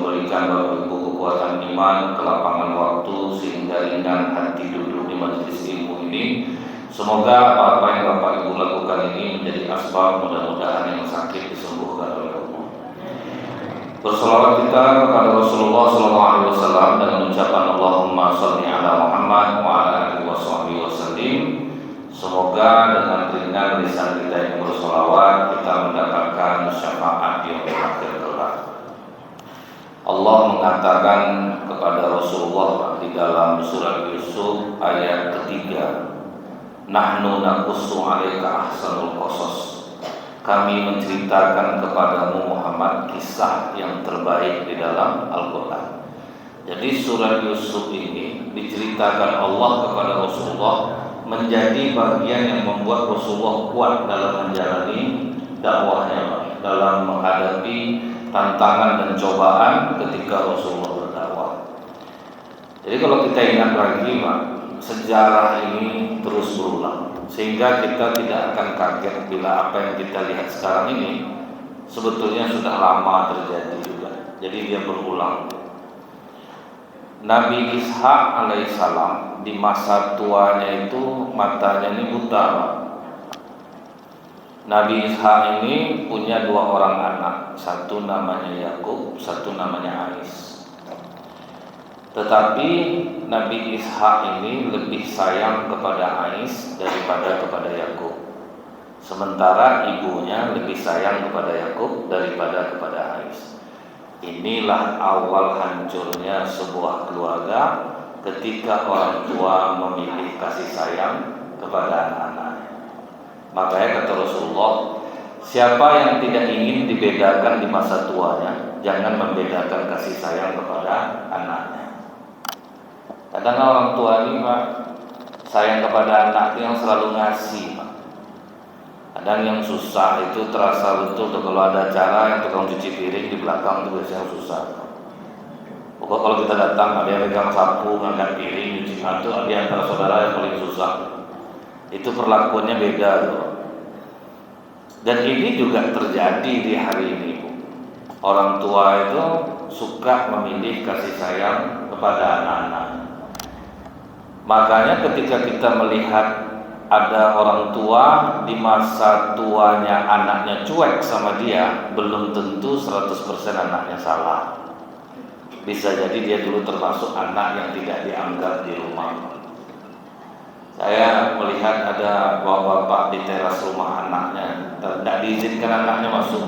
berikan Bapak Ibu kekuatan iman, kelapangan waktu sehingga ringan hati duduk di majelis ilmu ini. Semoga apa yang Bapak Ibu lakukan ini menjadi asbab, mudah-mudahan yang sakit disembuhkan oleh Allah. Berselawat kita kepada Rasulullah SAW dengan ucapan Allahumma sholli ala Muhammad wa ala alihi wasallim. Semoga dengan ringan lisan kita yang berselawat kita mendapatkan syafaat di akhir kelak. Allah mengatakan kepada Rasulullah di dalam surat Yusuf ayat ketiga, Nahnu naqussu 'alaika ahsanul qasas. Kami menceritakan kepadamu Muhammad kisah yang terbaik di dalam Al-Quran. Jadi surat Yusuf ini diceritakan Allah kepada Rasulullah menjadi bagian yang membuat Rasulullah kuat dalam menjalani dakwahnya, dalam menghadapi tantangan dan cobaan ketika Rasulullah berdakwah. Jadi kalau kita ingat lagi, Pak, sejarah ini terus berulang, sehingga kita tidak akan kaget bila apa yang kita lihat sekarang ini sebetulnya sudah lama terjadi juga. Jadi dia berulang. Nabi Ishak alaihissalam di masa tuanya itu matanya ini buta. Nabi Ishak ini punya dua orang anak, satu namanya Yakub, satu namanya Ais. Tetapi Nabi Ishak ini lebih sayang kepada Ais daripada kepada Yakub. Sementara ibunya lebih sayang kepada Yakub daripada kepada Ais. Inilah awal hancurnya sebuah keluarga ketika orang tua memilih kasih sayang kepada anak-anaknya. Makanya kata Rasulullah, siapa yang tidak ingin dibedakan di masa tuanya, jangan membedakan kasih sayang kepada anaknya. Kadang orang tua ini, Pak, sayang kepada anak itu yang selalu ngasih, Pak. Kadang yang susah itu terasa betul tuh, kalau ada acara yang tukang cuci piring di belakang itu biasanya susah. Pokoknya kalau kita datang ada yang pegang sapu, ngangkat piring, cuci itu di antara saudara yang paling susah. Itu perlakuannya beda tuh. Dan ini juga terjadi di hari ini, Bu. Orang tua itu suka memilih kasih sayang kepada anak-anak. Makanya ketika kita melihat ada orang tua di masa tuanya anaknya cuek sama dia, belum tentu 100% anaknya salah. Bisa jadi dia dulu termasuk anak yang tidak dianggap di rumah. Saya melihat ada bapak-bapak di teras rumah anaknya, tidak diizinkan anaknya masuk.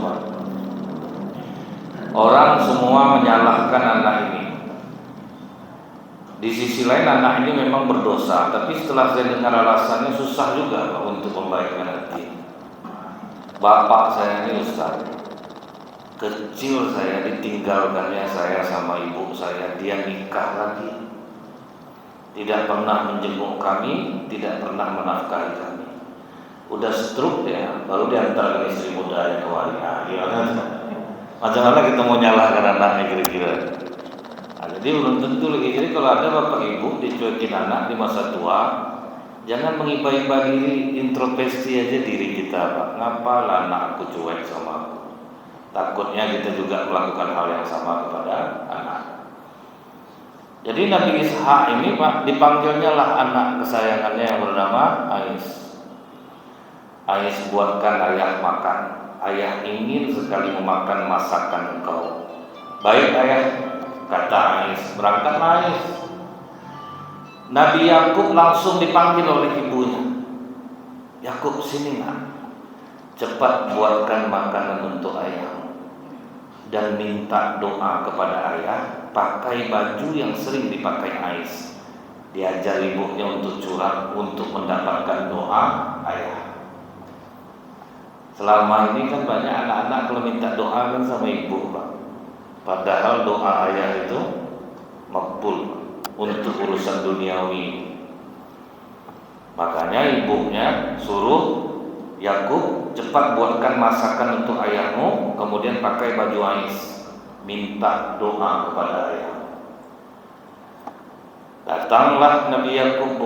Orang semua menyalahkan anak ini. Di sisi lain anak ini memang berdosa, tapi setelah saya dengar alasannya susah juga, Pak, untuk membaikkan hati. Bapak saya ini Ustaz, kecil saya ditinggalkannya saya sama ibu saya, dia nikah lagi, tidak pernah menjenguk kami, tidak pernah menafkahi kami. Udah stroke ya, baru diantar ke istri muda yang keluarga. Macam mana kita mau nyalahkan anaknya kira-kira? Jadi belum tentu lagi. Jadi kalau ada bapak ibu dicuekin anak di masa tua, jangan mengiba-iba diri, introspeksi aja diri kita, Pak. Ngapalah anak aku cuek sama aku? Takutnya kita juga melakukan hal yang sama kepada anak. Jadi Nabi Ishak ini, Pak, dipanggilnya lah anak kesayangannya yang bernama Ais. Ais buatkan ayah makan. Ayah ingin sekali memakan masakan engkau. Baik ayah, kata Ais, berangkat Ais. Nabi Yakub langsung dipanggil oleh ibunya. Yakub, sini nak, cepat buatkan makanan untuk ayahmu dan minta doa kepada ayah. Pakai baju yang sering dipakai Ais. Diajar ibunya untuk curhat, untuk mendapatkan doa ayah. Selama ini kan banyak anak-anak kalau minta doa kan sama ibu, Pak. Padahal doa ayah itu makbul untuk urusan duniawi. Makanya ibunya suruh Yakub, cepat buatkan masakan untuk ayahmu, kemudian pakai baju Ais, minta doa kepada ayah. Datanglah Nabi Yakub,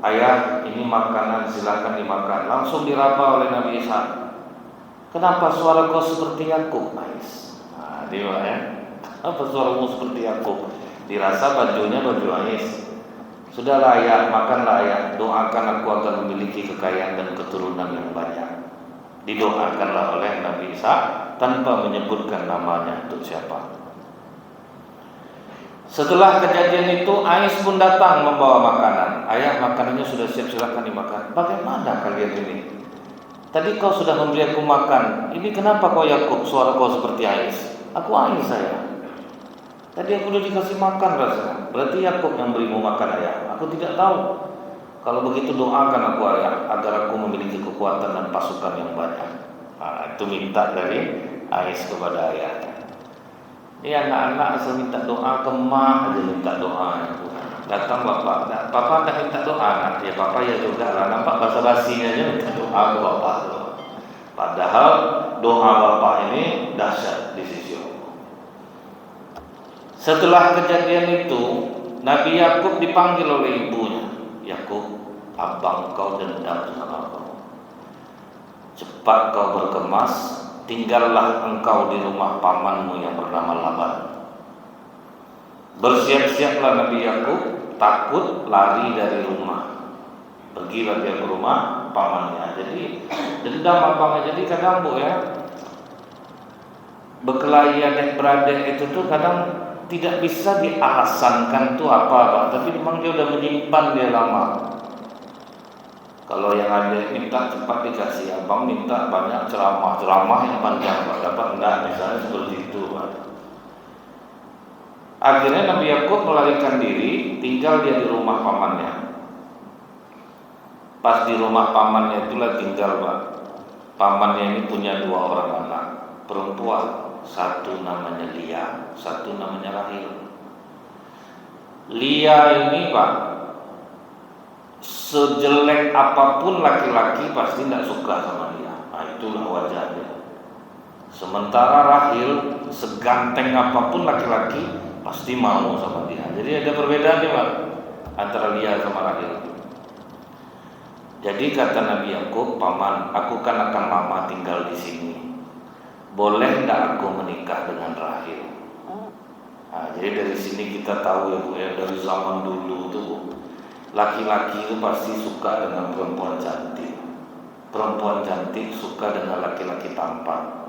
ayah ini makanan silakan dimakan. Langsung diraba oleh Nabi Ishak. Kenapa suara kau seperti Yakub, Ais? Nah, dia ya. Apa suaramu seperti Yakub? Dirasa bajunya baju Ais. Sudahlah ya, makanlah ya. Doakan aku agar memiliki kekayaan dan keturunan yang banyak. Didoakanlah oleh Nabi Isa tanpa menyebutkan namanya untuk siapa. Setelah kejadian itu, Ais pun datang membawa makanan. Ayah, makanannya sudah siap, silakan dimakan. Bagaimana kalian ini? Tadi kau sudah memberi aku makan. Ini kenapa kau Yakub? Suara kau seperti Ais. Aku Ais saya. Tadi aku sudah dikasih makan rasanya. Berarti Yakub yang berimu makan ayah. Aku tidak tahu. Kalau begitu doakan aku ayah agar aku memiliki kekuatan dan pasukan yang banyak. Nah, itu minta dari Ais kepada ayahnya. Ini anak-anak asal minta doa ke emak aja minta doa. Datang bapak, papa tak minta doa, ya papa ya juga lah. Nampak basa-basinya aja minta doa ke bapak. Padahal doa bapak ini dahsyat di sisi Allah. Setelah kejadian itu, Nabi Yakub dipanggil oleh ibunya. Yakub, abang kau dendam sama kau. Cepat kau berkemas, tinggallah engkau di rumah pamanmu yang bernama Laban. Bersiap-siaplah Nabi Yakub, takut lari dari rumah. Pergilah dia ke rumah pamannya. Jadi dendam abangnya. Jadi kadang bu ya, berkelahi adik-beradik itu tuh kadang tidak bisa dialasankan tuh apa Pak. Tapi memang dia udah menyimpan dia lama. Kalau yang adik minta cepat dikasih, abang minta banyak ceramah yang panjang Pak. Dapat enggak misalnya seperti itu Pak. Akhirnya Nabi Yakub melarikan diri, tinggal dia di rumah pamannya. Pas di rumah pamannya itulah tinggal Pak. Pamannya ini punya 2 orang anak perempuan, satu namanya Lia, satu namanya Rahil. Lia ini Pak, sejelek apapun laki-laki pasti tidak suka sama dia. Nah, itulah wajahnya. Sementara Rahil seganteng apapun laki-laki pasti mau sama dia. Jadi ada perbedaan nih Pak antara Lia sama Rahil. Jadi kata Nabi Yakub, paman, aku kan akan lama tinggal di sini. Boleh enggak aku menikah dengan Rahil? Nah, jadi dari sini kita tahu ya Bu ya, dari zaman dulu tuh laki-laki itu pasti suka dengan perempuan cantik. Perempuan cantik suka dengan laki-laki tampan.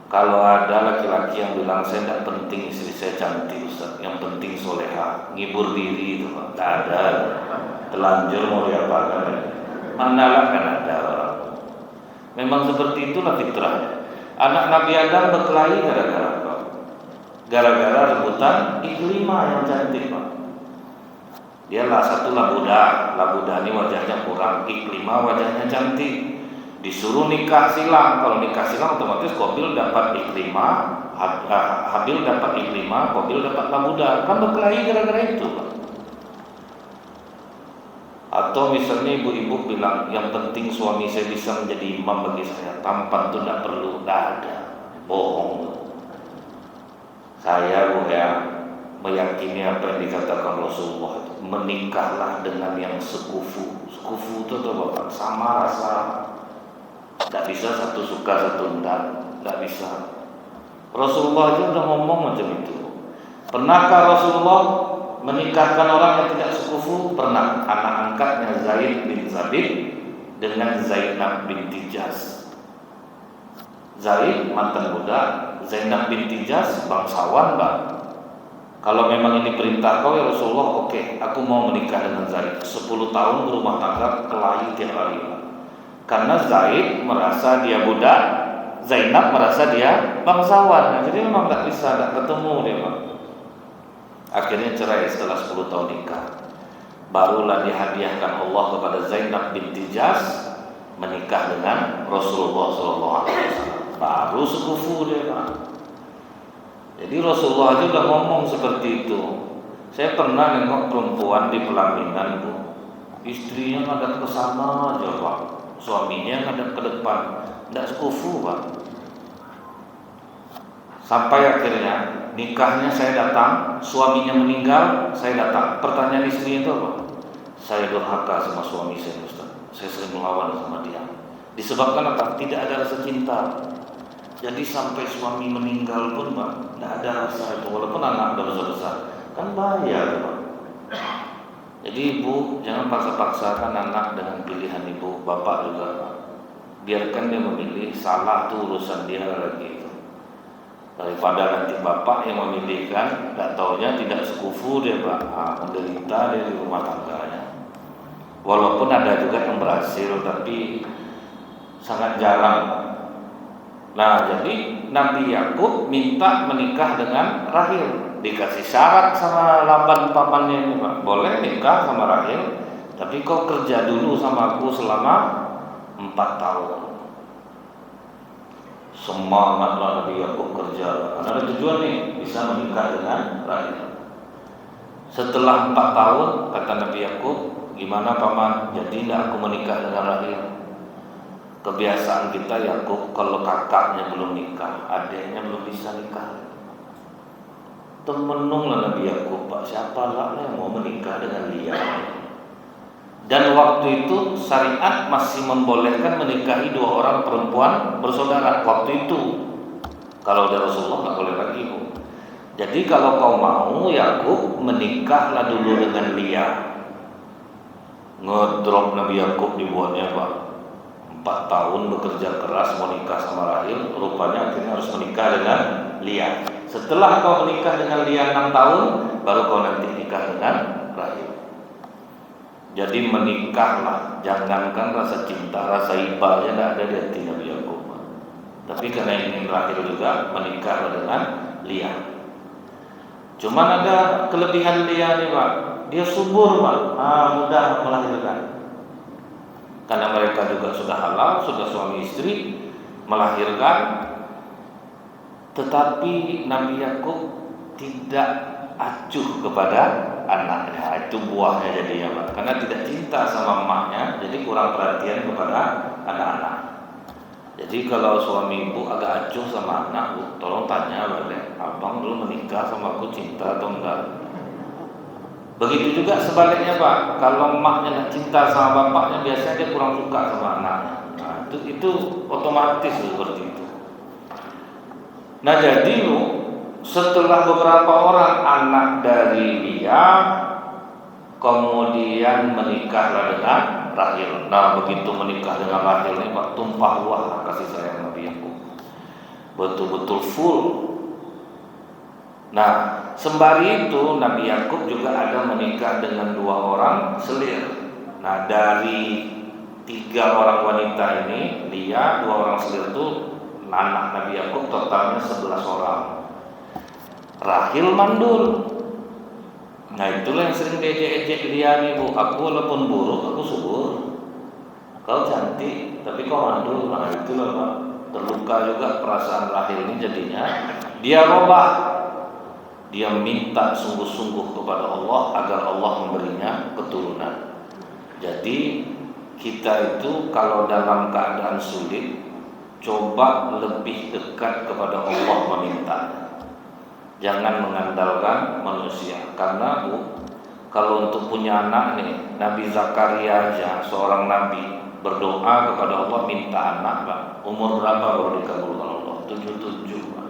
Kalau ada laki-laki yang bilang saya tidak penting istri saya cantik Ustaz, yang penting soleha, ngibur diri itu Pak. Tidak ada. Telanjur mau diapakan? Manalah kan ada orang. Memang seperti itulah fitrahnya. Anak Nabi Adam berkelahi gara-gara apa? Gara-gara rebutan Iklimah yang cantik Pak. Dialah satu Labuda ini wajahnya kurang, Iklimah wajahnya cantik. Disuruh nikah silang. Kalau nikah silang otomatis Qabil dapat Iklimah, Habil dapat Iklimah, Qabil dapat Labuda. Kan berkelahi gara-gara itu Pak. Atau misalnya ibu-ibu bilang yang penting suami saya bisa menjadi imam bagi saya, tampan itu tidak perlu, tidak ada, bohong. Saya Bu ya meyakini apa yang dikatakan Rasulullah, menikahlah dengan yang sekufu. Sekufu itu tuh Bapak, sama rasa. Tidak bisa satu suka satu tidak bisa. Rasulullah aja udah ngomong macam itu. Pernahkah Rasulullah menikahkan orang yang tidak sekufu? Pernah. Anak angkatnya Zaid bin Zabit dengan Zainab binti Jahsh. Zaid mantan budak, Zainab binti Jahsh bangsawan Pak. Kalau memang ini perintah kau ya Rasulullah, oke, aku mau menikah dengan Zaid. 10 tahun berumah tangga kelahi tiap hari. Karena Zaid merasa dia budak, Zainab merasa dia bangsawan. Jadi memang tak bisa, tak ketemu dia Pak. Akhirnya cerai setelah 10 tahun nikah. Barulah dihadiahkan Allah kepada Zainab binti Jahsh menikah dengan Rasulullah SAW. Baru sekufu dia Pak. Jadi Rasulullah aja udah ngomong seperti itu. Saya pernah nengok perempuan di pelaminan Bu, istrinya ngadap ke sana aja Pak, suaminya ngadap ke depan, tidak sekufu Pak. Sampai akhirnya nikahnya saya datang, suaminya meninggal, saya datang. Pertanyaan istri itu apa? Saya durhaka sama suami saya Ustaz. Saya sering melawan sama dia. Disebabkan apa? Tidak ada rasa cinta. Jadi sampai suami meninggal pun Pak, tidak ada rasa itu, walaupun anak udah besar-besar, kan bahaya Pak. Jadi ibu jangan paksa-paksakan anak dengan pilihan ibu, bapak juga Pak. Biarkan dia memilih, salah itu urusan dia lagi itu. Daripada nanti bapak yang memilihkan, tidak taunya tidak sekufu dia Pak, menderita dia di rumah tangganya. Walaupun ada juga yang berhasil, tapi sangat jarang. Nah, jadi Nabi Yakub minta menikah dengan Rahil. Dikasih syarat sama Laban pamannya ini Pak, boleh nikah sama Rahil, tapi kau kerja dulu sama aku selama 4 tahun. Semangatlah Nabi Yakub kerja, karena ada tujuan nih, bisa menikah dengan Rahil. Setelah 4 tahun, kata Nabi Yakub, gimana paman? Jadi tidak aku menikah dengan Rahil. Kebiasaan kita Yakub, kalau kakaknya belum nikah, adiknya belum bisa nikah. Temenunglah Nabi Yakub, Pak, siapa lah yang mau menikah dengan dia? Dan waktu itu syariat masih membolehkan menikahi 2 orang perempuan bersaudara. Waktu itu, kalau dari Rasulullah nggak boleh lagi Bu. Jadi kalau kau mau Yakub, menikahlah dulu dengan Lia. Ngedrop Nabi Yakub dibuatnya Pak. 4 tahun bekerja keras mau nikah sama Rahil, rupanya akhirnya harus menikah dengan Lia. Setelah kau menikah dengan Lia 6 tahun, baru kau nanti nikah dengan Rahil. Jadi menikahlah, jangankan rasa cinta, rasa ibahnya tidak ada di hati Nabi Yakub. Tapi karena ingin Rahil juga, menikahlah dengan Lia. Cuman ada kelebihan Lia nih Pak, dia subur Pak, mudah melahirkan. Karena mereka juga sudah halal, sudah suami istri, melahirkan. Tetapi Nabi Yakub tidak acuh kepada anaknya. Itu buahnya jadinya Pak. Karena tidak cinta sama emaknya, jadi kurang perhatian kepada anak-anak. Jadi kalau suami ibu agak acuh sama anak, tolong tanya balik, abang belum menikah sama aku, cinta atau enggak? Begitu juga sebaliknya Pak, kalau emaknya nak cinta sama bapaknya, biasanya dia kurang suka sama anaknya. Nah, itu otomatis seperti itu. Nah jadi setelah beberapa orang anak dari Lia, kemudian menikahlah dengan Rahil. Nah begitu menikah dengan Rahil ini Pak, tumpah ruah kasih sayang Nabi Yakub, betul-betul full. Nah, sembari itu Nabi Yakub juga ada menikah dengan 2 orang selir. Nah, dari 3 orang wanita ini, Lia, 2 orang selir itu anak Nabi Yakub, totalnya 11 orang. Rahil mandul. Nah, itulah yang sering diejek-ejek Lia nih Bu, aku walaupun buruk, aku subur. Kau cantik, tapi kau mandul. Nah, itulah Pak, terluka juga perasaan Rahil ini jadinya. Dia robah. Dia minta sungguh-sungguh kepada Allah agar Allah memberinya keturunan. Jadi kita itu kalau dalam keadaan sulit, coba lebih dekat kepada Allah meminta. Jangan mengandalkan manusia. Karena Bu, kalau untuk punya anak nih, Nabi Zakaria aja seorang nabi berdoa kepada Allah minta anak Pak. Umur berapa baru dikabulkan Allah? 77 Pak.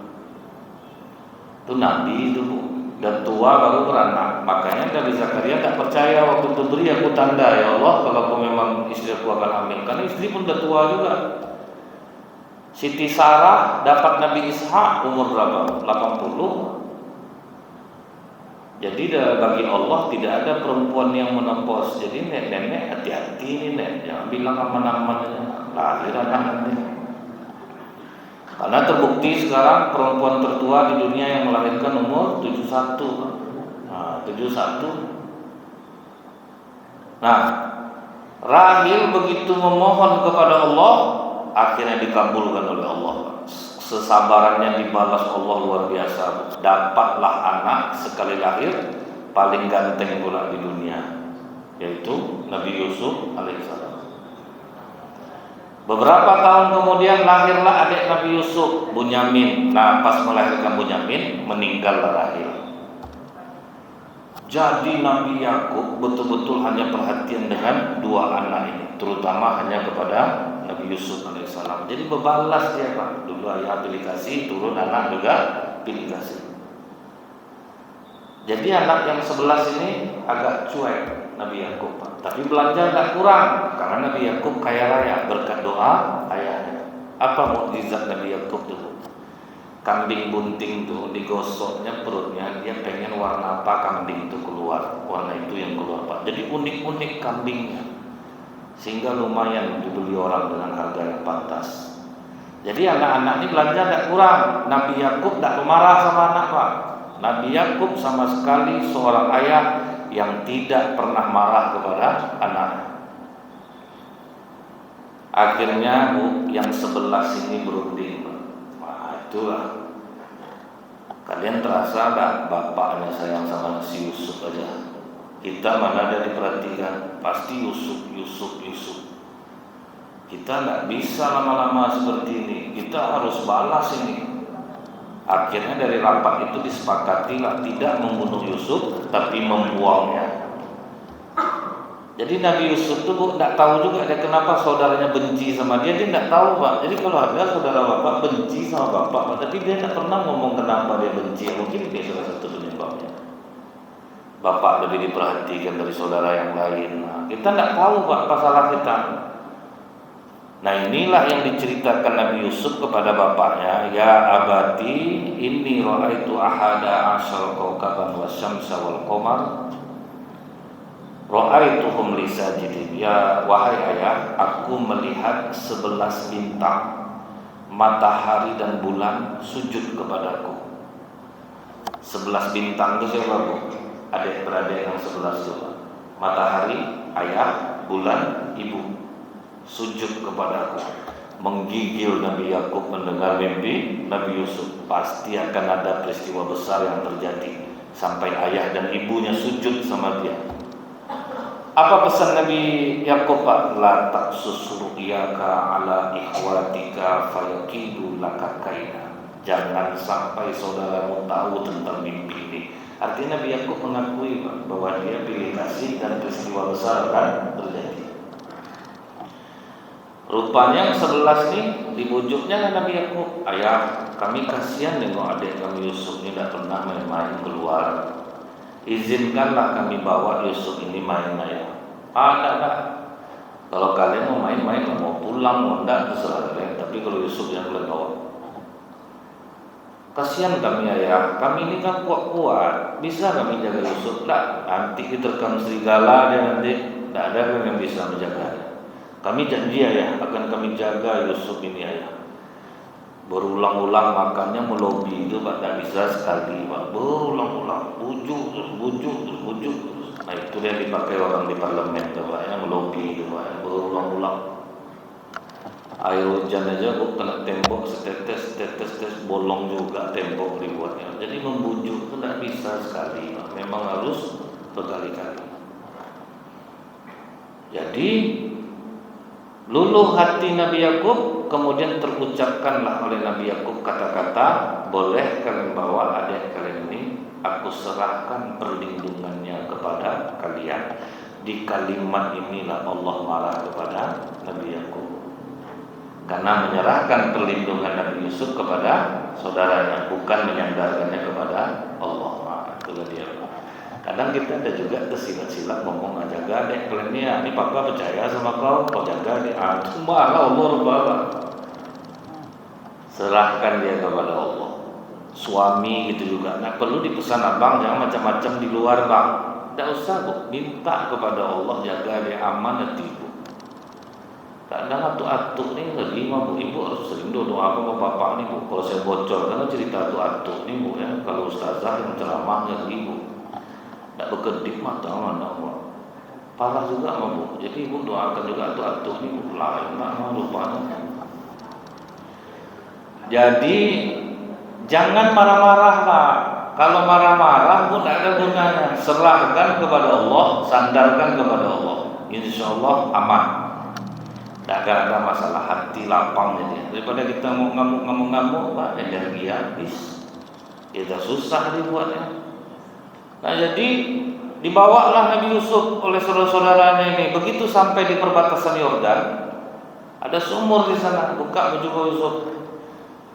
Itu Nabi itu Bu, dan tua baru beranak. Makanya Nabi Zakaria tak percaya waktu itu, beri aku tanda ya Allah kalau aku memang istri aku akan hamil. Karena istri pun udah tua juga. Siti Sarah dapat Nabi Ishak umur berapa? 80. Jadi bagi Allah tidak ada perempuan yang menopos. Jadi nenek hati-hati nih nek, jangan bilang aman-aman aja, lahir anak nanti. Karena terbukti sekarang perempuan tertua di dunia yang melahirkan umur 71. Nah, 71. Nah, Rahil begitu memohon kepada Allah, akhirnya dikabulkan oleh Allah. Kesabarannya dibalas Allah luar biasa. Dapatlah anak sekali lahir paling ganteng pula di dunia, yaitu Nabi Yusuf alaihissalam. Beberapa tahun kemudian lahirlah adik Nabi Yusuf, Bunyamin. Nah, pas melahirkan Bunyamin, meninggallah Rahil. Jadi Nabi Yakub betul-betul hanya perhatian dengan 2 anak ini, terutama hanya kepada Nabi Yusuf alaihissalam. Jadi berbalas dia Pak. Dulu ayah pilih kasih, turun anak juga pilih kasih. Jadi anak yang 11 ini agak cuek Nabi Yakub Pak. Tapi belanja tak kurang karena Nabi Yakub kaya raya berkat doa ayahnya. Apa mukjizat Nabi Yakub dulu? Kambing bunting tuh digosoknya perutnya, dia pengen warna apa kambing itu keluar, warna itu yang keluar Pak. Jadi unik-unik kambingnya, sehingga lumayan dibeli orang dengan harga yang pantas. Jadi anak-anak ini belanja tidak kurang. Nabi Yakub tidak marah sama anak Pak. Nabi Yakub sama sekali seorang ayah yang tidak pernah marah kepada anak. Akhirnya yang 11 ini berunding. Wah itulah. Kalian terasa tak bapaknya sayang sama si Yusuf aja. Kita mana ada diperhatikan, pasti Yusuf. Kita tidak bisa lama-lama seperti ini. Kita harus balas ini. Akhirnya dari rapat itu disepakatilah tidak membunuh Yusuf, tapi membuangnya. Jadi Nabi Yusuf itu tidak tahu juga dia kenapa saudaranya benci sama dia tidak tahu Pak. Jadi kalau ada saudara bapak benci sama bapak Pak, tapi dia tidak pernah ngomong kenapa dia benci. Mungkin dia salah satu penyebabnya. Bapak lebih diperhatikan dari saudara yang lain. Nah, kita tidak tahu Pak apa salah kita. Nah inilah yang diceritakan Nabi Yusuf kepada bapaknya, ya abati inni ra'aitu ahada asyara kawkaban wasyamsa wal qamar ra'aituhum li sajidin. Ya wahai ayah, aku melihat 11 bintang, matahari dan bulan sujud kepadaku. 11 bintang itu siapa Bu? Adik-beradik yang 11 itu. Matahari ayah, bulan ibu, sujud kepadaku. Menggigil Nabi Yakub mendengar mimpi Nabi Yusuf. Pasti akan ada peristiwa besar yang terjadi sampai ayah dan ibunya sujud sama dia. Apa pesan Nabi Yakub Pak? La taqsus ru'yaka ala ikhwatika fayakidu laka kaina. Jangan sampai saudaramu tahu tentang mimpi ini. Artinya Nabi Yakub mengakui Pak, bahwa dia pilih kasih dan peristiwa besar akan terjadi. Rupanya yang 11 ini dibujuknya Nabi Yakub, ayah kami kasihan dengan adik kami Yusuf ini tidak pernah main-main keluar. Izinkanlah kami bawa Yusuf ini main-main. Tidak. Kalau kalian mau main-main, mau pulang, mau tidak terserah kalian. Tapi kalau Yusuf yang kalian bawa. Kasihan kami ayah, kami ini kan kuat-kuat, bisa kami jaga Yusuf? Tidak, nanti diterkam serigala dia nanti tidak ada yang bisa menjaganya. Kami janji ayah akan kami jaga Yusuf ini ayah. Berulang-ulang makannya melobi itu Pak, tidak bisa sekali Pak. Berulang-ulang, bujuk. Nah itu yang dipakai orang di parlemen tuh Pak, yang melobi itu Pak, berulang-ulang. Air hujan aja Bu kena tembok setetes bolong juga tembok dibuatnya. Jadi membujuk itu tidak bisa sekali Pak, memang harus berkali-kali. Jadi luluh hati Nabi Yakub, kemudian terucapkanlah oleh Nabi Yakub kata-kata, boleh kalian bawa adik kalian ini, aku serahkan perlindungannya kepada kalian. Di kalimat inilah Allah marah kepada Nabi Yakub, karena menyerahkan perlindungan Nabi Yusuf kepada saudaranya, bukan menyandarkannya kepada Allah. Itulah dia. Kadang kita ada juga tersilat-silat ngomong, jaga deh kalian ini papa percaya sama kau jaga deh. Marah Allah Rabbah. Serahkan dia kepada Allah. Suami gitu juga. Nah perlu dipesan abang jangan macam-macam di luar bang. Tidak usah Bu, minta kepada Allah jaga dia aman hati ibu. Kadang atuk-atuk nih ngeri mah Bu, ibu harus sering doa sama bapak nih Bu. Kalau saya bocor karena cerita atuk-atuk nih Bu ya, kalau ustazah yang ceramah ngeri Bu. Tak berkedip mata mana Allah. Parah juga mah Bu. Jadi ibu doakan juga atuk-atuk ini Bu, lain tak lupa. Jadi jangan marah-marah Pak. Kalau marah-marah Bu tak ada gunanya. Serahkan kepada Allah, sandarkan kepada Allah. Insyaallah aman. Tak ada masalah, hati lapang jadi. Daripada kita mau ngamuk-ngamuk Pak, energi habis. Kita susah dibuatnya. Nah jadi dibawalah Nabi Yusuf oleh saudara-saudaranya ini. Begitu sampai di perbatasan Yordan, Ada sumur di sana, buka baju kau Yusuf.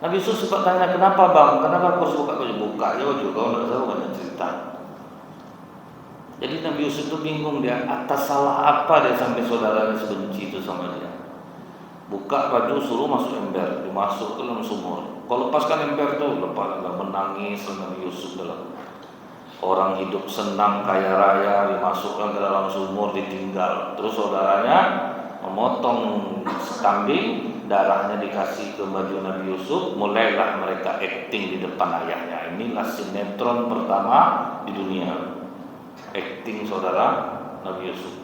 Nabi Yusuf sempat tanya, kenapa bang? Kenapa aku harus buka baju? Buka aja baju kau, nggak tahu banyak cerita. Jadi Nabi Yusuf itu bingung dia, atas salah apa dia sampai saudaranya sebenci itu sama dia. Buka baju, suruh masuk ember, dimasuk ke dalam sumur. Kalau lepaskan ember tuh, lepas menangis Nabi Yusuf dalam. Orang hidup senang kaya raya dimasukkan ke dalam sumur, ditinggal. Terus saudaranya memotong kambing, darahnya dikasih ke baju Nabi Yusuf. Mulailah mereka akting di depan ayahnya. Inilah sinetron pertama di dunia, akting saudara Nabi Yusuf.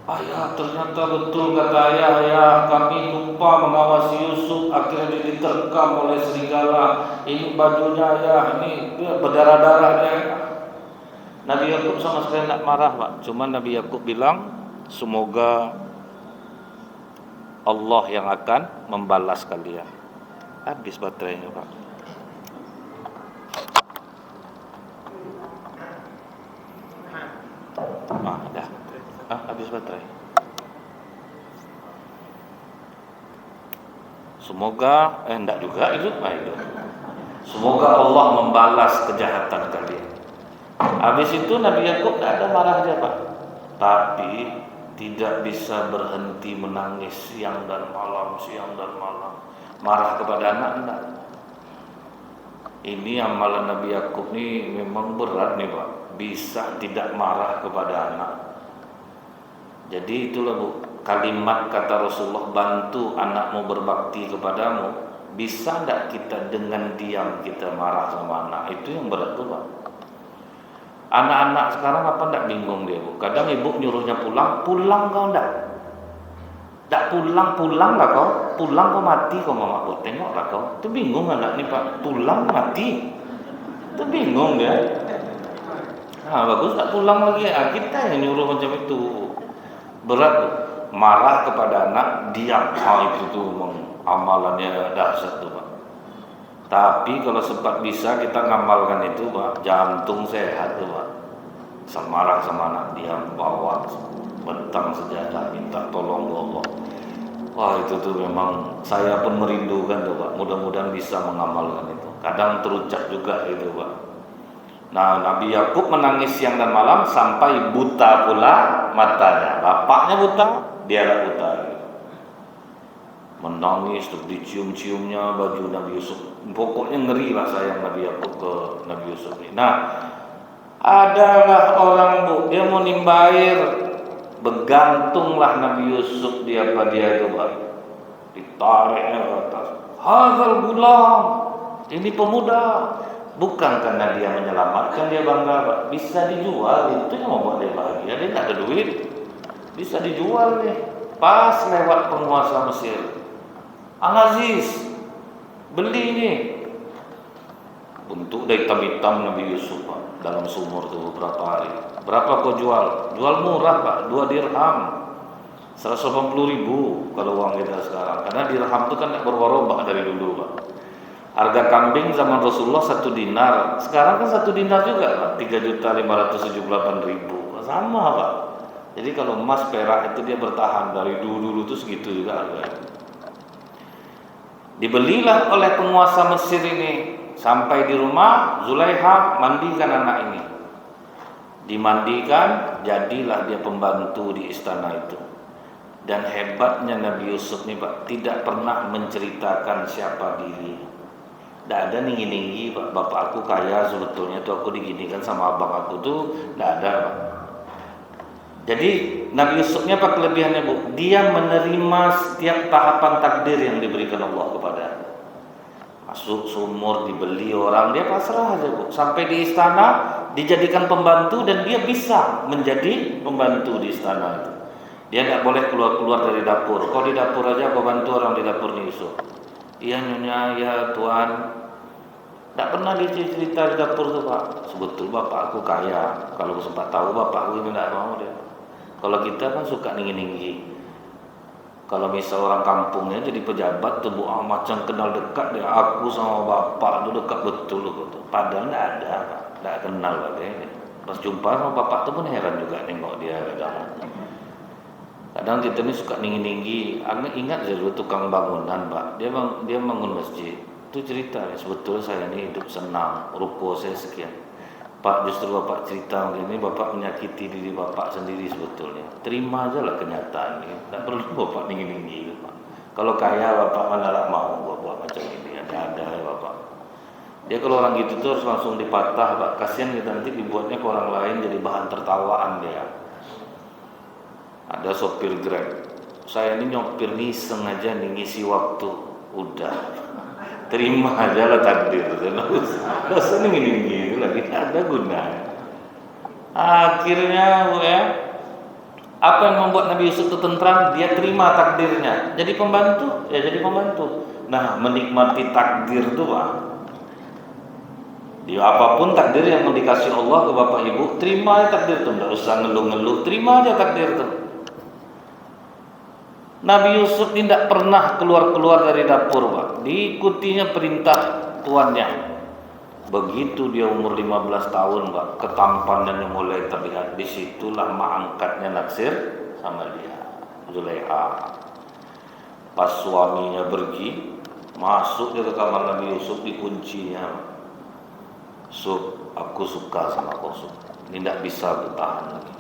Ayah, ternyata betul kata ayah, kami lupa mengawasi Yusuf. Akhirnya dia diterkam oleh serigala. Ini bajunya ayah, ini berdarah-darahnya. Nabi Yakub sama sekali tidak marah Pak. Cuma Nabi Yakub bilang, semoga Allah yang akan membalas kalian. Habis baterainya Pak. Dah. Habis baterai. Semoga enggak juga itu. Semoga Allah membalas kejahatan kalian. Habis itu Nabi Yakub tidak ada marahnya Pak. Tapi tidak bisa berhenti menangis siang dan malam. Marah kepada anak enggak. Ini amalan Nabi Yakub ini memang berat nih Pak. Bisa tidak marah kepada anak. Jadi itulah Bu, kalimat kata Rasulullah, bantu anakmu berbakti kepadamu. Bisa enggak kita dengan diam kita marah sama anak? Itu yang berat tuh Pak. Anak-anak sekarang apa enggak bingung dia Bu? Kadang ibu nyuruhnya pulang kau enggak? Tak pulang lah kau. Pulang kau mati kau mama Bu. Tengoklah kau. Itu bingung anak ni Pak. Pulang mati. Itu bingung dia. Bagus tak pulang lagi. Kita yang nyuruh macam itu. Berat tuh. Marah kepada anak, diam. Itu tuh amalannya dahsyat tuh Pak. Tapi kalau sempat bisa kita ngamalkan itu Pak, jantung sehat tuh Pak. Marah sama anak, diam, bawa bentang sejadah, minta tolong Allah. Wah itu tuh memang saya pun merindukan tuh Pak. Mudah-mudahan bisa mengamalkan itu. Kadang terucap juga itu Pak. Nah Nabi Yakub menangis siang dan malam sampai buta pula matanya. Bapaknya buta, dialah buta. Menangis terus dicium-ciumnya baju Nabi Yusuf. Pokoknya ngeri lah sayang Nabi Yakub ke Nabi Yusuf ini. Nah adalah orang Bu, dia mau nimba air, bergantunglah Nabi Yusuf di apa dia itu Pak. Ditariknya ke atas. Hadzal gulam, ini pemuda. Bukan karena dia menyelamatkan dia bangga Pak. Bisa dijual, itu yang membuat dia bahagia. Dia tidak ada duit, bisa dijual nih. Pas lewat penguasa Mesir, Al-Aziz, beli nih. Bentuk dari hitam-hitam Nabi Yusuf Pak, dalam sumur itu beberapa hari. Berapa kau jual? Jual murah Pak, 2 dirham, 180.000 kalau uang kita sekarang. Karena dirham itu kan tidak berubah-ubah dari dulu Pak. Harga kambing zaman Rasulullah 1 dinar. Sekarang kan 1 dinar juga Pak, 3.578.000. Sama Pak. Jadi kalau emas perak itu dia bertahan dari dulu itu segitu juga harganya. Dibelilah oleh penguasa Mesir ini. Sampai di rumah, Zulaiha mandikan anak ini. Dimandikan, jadilah dia pembantu di istana itu. Dan hebatnya Nabi Yusuf ini Pak, tidak pernah menceritakan siapa diri. Tidak ada ninggi-ninggi Pak, bapak aku kaya sebetulnya tuh aku diginikan sama abang aku tuh, tidak ada Pak. Jadi Nabi Yusuf ini apa kelebihannya Bu? Dia menerima setiap tahapan takdir yang diberikan Allah kepada. Masuk sumur, dibeli orang, dia pasrah aja Bu. Sampai di istana, dijadikan pembantu dan dia bisa menjadi pembantu di istana itu. Dia tidak boleh keluar-keluar dari dapur. Kalau di dapur aja aku bantu orang di dapur nih Yusuf. Iya nyonya, ya Tuhan. Tidak pernah dicerita di dapur tuh Pak. Sebetulnya bapak aku kaya. Kalau aku sempat tahu bapak aku ini tidak mau dia. Kalau kita kan suka ninggi-ninggi. Kalau misal orang kampungnya jadi pejabat tuh macam kenal dekat dia. Aku sama bapak itu dekat betul gitu. Padahal tidak ada Pak. Tidak kenal Pak dia. Pas jumpa sama bapak tuh pun heran juga nengok dia kadang. Kadang kita ini suka tinggi-tinggi. Anda ingat dulu tukang bangunan, Pak. Dia bangun masjid. Itu cerita ya, sebetulnya saya ini hidup senang, ruko saya sekian. Pak, justru Bapak cerita begini, Bapak menyakiti diri Bapak sendiri sebetulnya. Terima aja lah kenyataan ini. Tak perlu Bapak tinggi-tinggi, Pak. Kalau kaya Bapak mana mau Bapak macam ini. Ada ya Bapak. Dia kalau orang gitu tuh harus langsung dipatah, Pak. Kasihan kita nanti dibuatnya ke orang lain jadi bahan tertawaan dia. Ada sopir Grab. Saya ini nyopir iseng aja nih, ngisi waktu. Udah. Terima aja lah takdir. Gak usah nih lagi. Ada gunanya. Akhirnya ya, apa yang membuat Nabi Yusuf itu tentram? Dia terima takdirnya. Jadi pembantu, ya jadi pembantu. Nah, menikmati takdir itu, Pak. Dia apapun takdir yang dikasih Allah ke Bapak Ibu, terima takdir itu. Tidak usah ngeluh-ngeluh, terima aja takdir itu. Nabi Yusuf tidak pernah keluar-keluar dari dapur, Pak. Diikutinya perintah tuannya. Begitu dia umur 15 tahun, Pak, ketampanannya mulai terlihat. Disitulah angkatnya naksir sama dia, Zulaiha. Pas suaminya pergi, masuk dia ke kamar Nabi Yusuf, dikuncinya. Yusuf, aku suka sama kau, Yusuf. Ini tidak bisa bertahan lagi.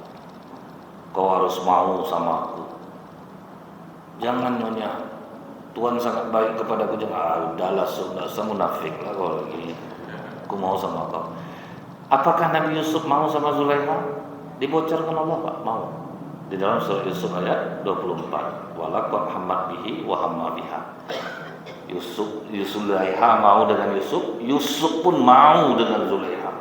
Kau harus mau sama aku. Jangan nyonya, Tuhan sangat baik kepadaku. Jangan, udahlah, sudah munafik lah kalau lagi. Aku mau sama kau. Apakah Nabi Yusuf mau sama Zulaiha? Dibocorkan Allah, Pak, mau. Di dalam surah Yusuf ayat 24. Walaqad hammat bihi wa hamma biha. Zulaiha mau dengan Yusuf, Yusuf pun mau dengan Zulaiha.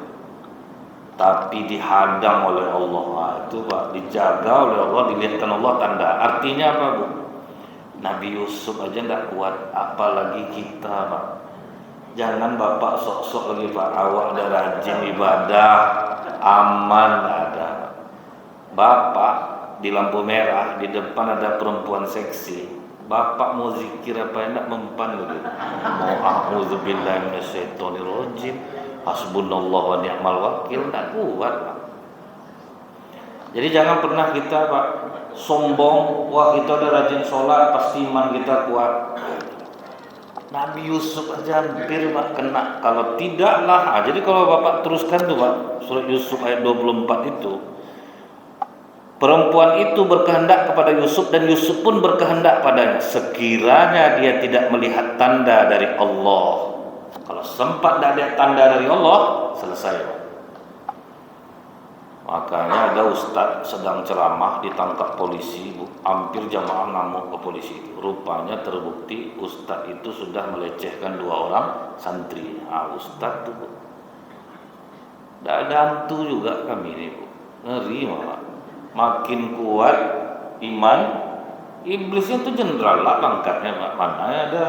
Tapi dihadang oleh Allah. Itu, Pak, dijaga oleh Allah, dilihatkan Allah tanda. Artinya apa, Bu? Nabi Yusuf aja tidak kuat, apalagi kita, Pak. Jangan Bapak sok-sok lagi, Pak. Awak ada rajin ibadah, aman ada. Bapak di lampu merah, di depan ada perempuan seksi. Bapak mau zikir apa enak mempan gitu. Mau a'udzubillahi minasyaitonirrajim, hasbunallahu wa ni'mal wakil, tidak kuat, Pak. Jadi jangan pernah kita, Pak, sombong, wah kita udah rajin sholat, pasti iman kita kuat. Nabi Yusuf aja hampir, Pak, kena. Kalau tidaklah, jadi kalau Bapak teruskan tuh, Pak, surat Yusuf ayat 24 itu, perempuan itu berkehendak kepada Yusuf dan Yusuf pun berkehendak padanya. Sekiranya dia tidak melihat tanda dari Allah. Kalau sempat tidak lihat tanda dari Allah, selesai, Pak. Makanya ada ustadz sedang ceramah ditangkap polisi, Bu. Hampir jamaah ngamuk ke polisi itu. Rupanya terbukti ustadz itu sudah melecehkan 2 orang santri. Ustadz tuh, Bu. Tidak ada hantu juga kami ini, Bu. Ngeri malah. Makin kuat iman, iblisnya tuh jenderal lah pangkatnya, Pak. Mana ada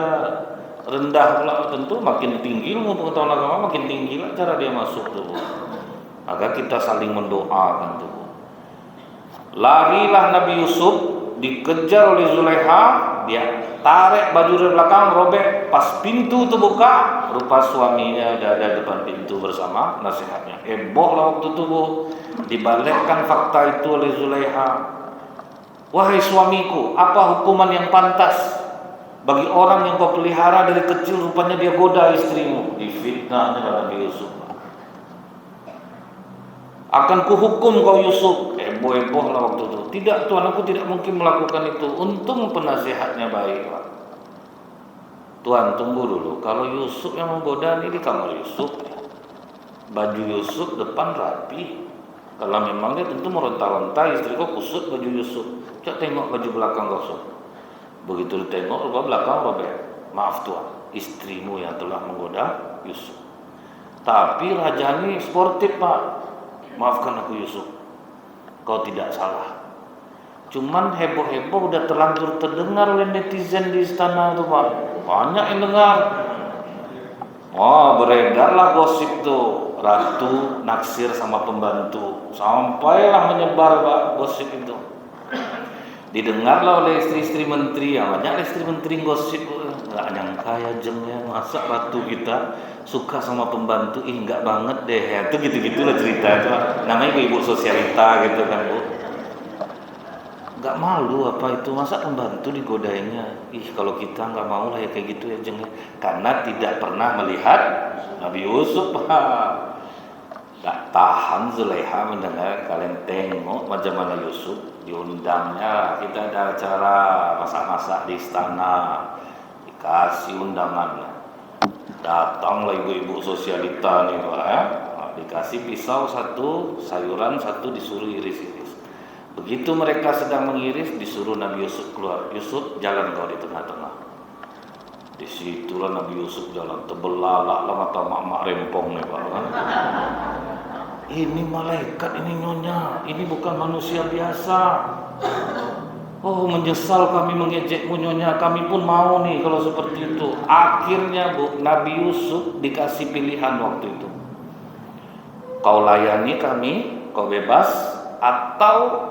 rendah pula, tentu makin tinggi ilmu pengetahuan agama, makin tinggi lah cara dia masuk tuh, Bu. Maka kita saling mendoakan tuh. Larilah Nabi Yusuf, dikejar oleh Zulaiha, dia tarik baju dari belakang, robek. Pas pintu terbuka, rupa suaminya ada depan pintu bersama nasihatnya. Heboh lah waktu itu, Bu. Dibalikkan fakta itu oleh Zulaiha. Wahai suamiku, apa hukuman yang pantas bagi orang yang kau pelihara dari kecil, rupanya dia goda istrimu? Difitnahnya Nabi Yusuf. Akan kuhukum kau Yusuf. Heboh-heboh lah waktu itu. Tidak, Tuhan, aku tidak mungkin melakukan itu. Untung penasihatnya baik, Pak. Tuhan, tunggu dulu. Kalau Yusuf yang menggoda, ini di kamar Yusuf. Baju Yusuf depan rapi. Kalau memang dia tentu meronta-ronta, istri kau kusut baju Yusuf. Coba tengok baju belakang kau, Yusuf. Begitu ditengok, belakang robek. Maaf Tuhan, istrimu yang telah menggoda Yusuf. Tapi raja ini sportif, Pak. Maafkan aku Yusuf, kau tidak salah. Cuman heboh-heboh udah terlanjur terdengar oleh netizen di istana itu, Pak. Banyak yang dengar. Oh, beredarlah gosip tuh, ratu naksir sama pembantu. Sampailah menyebar, Pak, gosip itu. Didengarlah oleh istri-istri menteri. Ya, banyak istri menteri gosip. Nggak nyangka ya jengnya, masa ratu kita suka sama pembantu. Enggak banget deh ya. Itu gitu-gitulah cerita itu. Namanya ibu sosialita gitu kan, Bu. Gak malu apa itu, masa pembantu digodainya? Kalau kita nggak mau lah ya kayak gitu ya jeng. Karena tidak pernah melihat Nabi Yusuf. Gak tahan Zulaiha mendengar, kalian tengok bagaimana Yusuf diundangnya. Kita ada acara masak-masak di istana, dikasih undangannya. Datanglah ibu-ibu sosialita nih Pak ya. Dikasih pisau satu, sayuran satu, disuruh iris-iris. Begitu mereka sedang mengiris, disuruh Nabi Yusuf keluar. Yusuf, jalan kau di tengah-tengah. Disitulah Nabi Yusuf jalan, terbelalak lah mata mak-mak rempong nih Pak kan. Ini malaikat, ini nyonya, ini bukan manusia biasa. Oh, menyesal kami mengejekmu nyonya, kami pun mau nih kalau seperti itu. Akhirnya Nabi Yusuf dikasih pilihan waktu itu. Kau layani kami, kau bebas, atau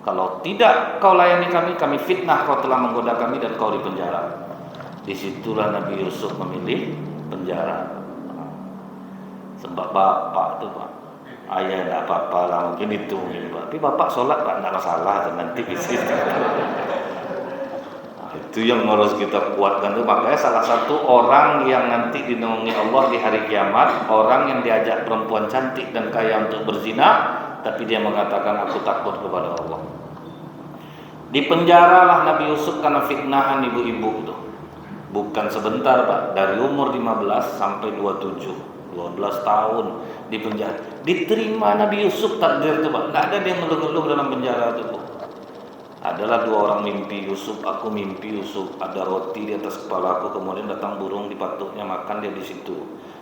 kalau tidak kau layani kami fitnah, kau telah menggoda kami dan kau di penjara. Disitulah Nabi Yusuf memilih penjara. Sebab bapak tuh Pak, ayah tidak apa-apa lah, mungkin itu Pak. Tapi bapak sholat Pak, tidak masalah, nanti bisnis. Itu yang harus kita kuatkan tuh. Makanya salah satu orang yang nanti dinaungi Allah di hari kiamat, orang yang diajak perempuan cantik dan kaya untuk berzina, tapi dia mengatakan aku takut kepada Allah. Dipenjaralah Nabi Yusuf karena fitnahan ibu-ibu itu. Bukan sebentar Pak, dari umur 15 sampai 27, 12 tahun di penjara. Diterima Nabi Yusuf takdir itu Pak. Tidak ada dia ngeluh-ngeluh dalam penjara itu Pak. Adalah dua orang mimpi Yusuf, aku mimpi Yusuf, ada roti di atas kepala aku, kemudian datang burung di patuknya, makan dia di situ.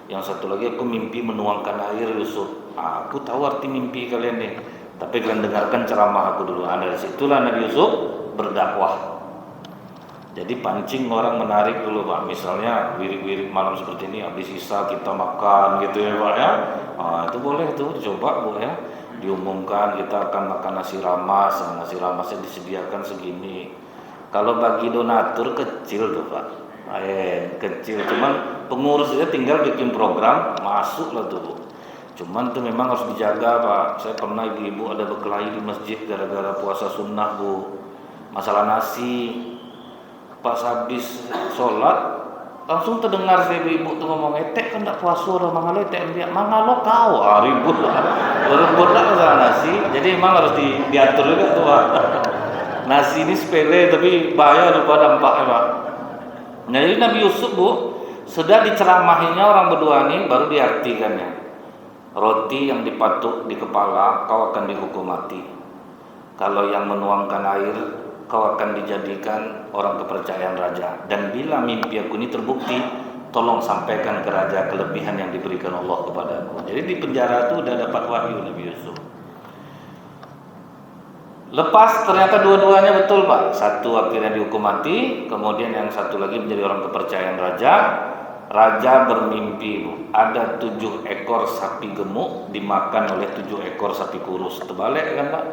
Yang satu lagi aku mimpi menuangkan air Yusuf. Aku tahu arti mimpi kalian nih, tapi kalian dengarkan ceramah aku dulu. Dari situlah Nabi Yusuf berdakwah. Jadi pancing orang menarik dulu Pak. Misalnya wirid-wirid malam seperti ini, habis sisa kita makan gitu ya Pak ya. Itu boleh tuh dicoba Bu ya. Diumumkan kita akan makan nasi ramas, nasi ramasnya disediakan segini. Kalau bagi donatur kecil tuh Pak, kecil. Cuman pengurusnya tinggal bikin program, masuk lah tuh Bu. Cuman tuh memang harus dijaga Pak. Saya pernah ibu-ibu ada berkelahi di masjid gara-gara puasa sunnah Bu. Masalah nasi, pas habis sholat langsung terdengar si ibu tuh ngomong, etek kan tak puasa orang mangalo etek dia mangalo kau, ribut lah, berebut lah masalah nasi. Jadi memang harus diatur juga tuh Pak. Nasi ini sepele tapi bahaya lupa dampaknya Pak. Nah, jadi Nabi Yusuf Bu, sudah diceramahinya orang berdua ini baru diartikannya. Roti yang dipatuk di kepala kau akan dihukum mati. Kalau yang menuangkan air kau akan dijadikan orang kepercayaan raja. Dan bila mimpi aku ini terbukti, tolong sampaikan ke raja kelebihan yang diberikan Allah kepadaku. Jadi di penjara itu udah dapat wahyu Nabi Yusuf. Lepas ternyata dua-duanya betul Pak. Satu akhirnya dihukum mati, kemudian yang satu lagi menjadi orang kepercayaan raja. Raja bermimpi ada 7 ekor sapi gemuk dimakan oleh 7 ekor sapi kurus. Terbalik kan Pak?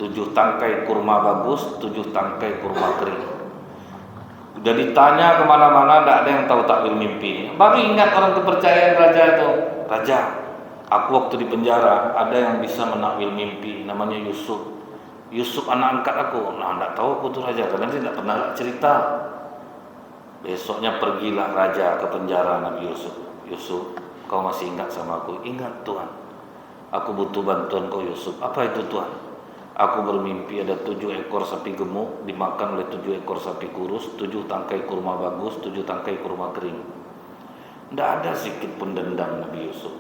7 tangkai kurma bagus, 7 tangkai kurma kering. Udah ditanya kemana-mana, tidak ada yang tahu takwil mimpi. Baru ingat orang kepercayaan raja itu. Raja, aku waktu di penjara ada yang bisa menakwil mimpi, namanya Yusuf. Yusuf anak angkat aku. Nah, tidak tahu aku tuh raja, karena dia tidak pernah cerita. Besoknya pergilah raja ke penjara Nabi Yusuf. Yusuf, kau masih ingat sama aku? Ingat Tuhan. Aku butuh bantuan kau Yusuf. Apa itu Tuhan? Aku bermimpi ada 7 ekor sapi gemuk dimakan oleh 7 ekor sapi kurus, 7 tangkai kurma bagus, 7 tangkai kurma kering. Tidak ada sedikit pun dendam Nabi Yusuf.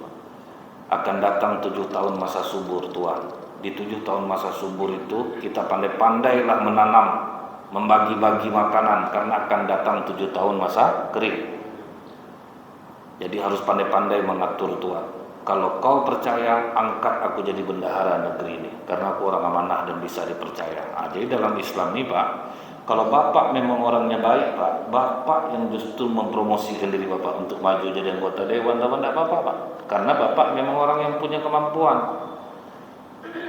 Akan datang 7 tahun masa subur Tuhan. Di 7 tahun masa subur itu kita pandai-pandailah menanam, membagi-bagi makanan, karena akan datang 7 tahun masa kering. Jadi harus pandai-pandai mengatur Tuhan. Kalau kau percaya, angkat aku jadi bendahara negeri ini, karena aku orang amanah dan bisa dipercaya. Jadi dalam Islam ini Pak, kalau Bapak memang orangnya baik Pak, Bapak yang justru mempromosikan diri Bapak untuk maju jadi anggota dewan, tidak apa-apa Pak. Karena Bapak memang orang yang punya kemampuan.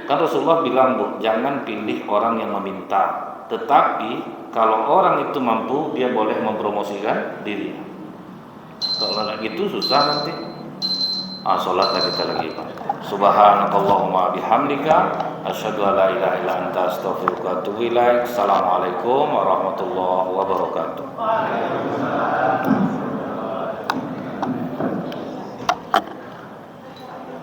Kan Rasulullah bilang Bu, jangan pilih orang yang meminta, tetapi kalau orang itu mampu, dia boleh mempromosikan diri. Kalau tidak gitu susah nanti. Salat kita lagi Pak. Subhanakallahumma bihamdika asyhadu an la ilaha illa anta astaghfiruka wa atubu ilaik. Assalamualaikum warahmatullahi wabarakatuh.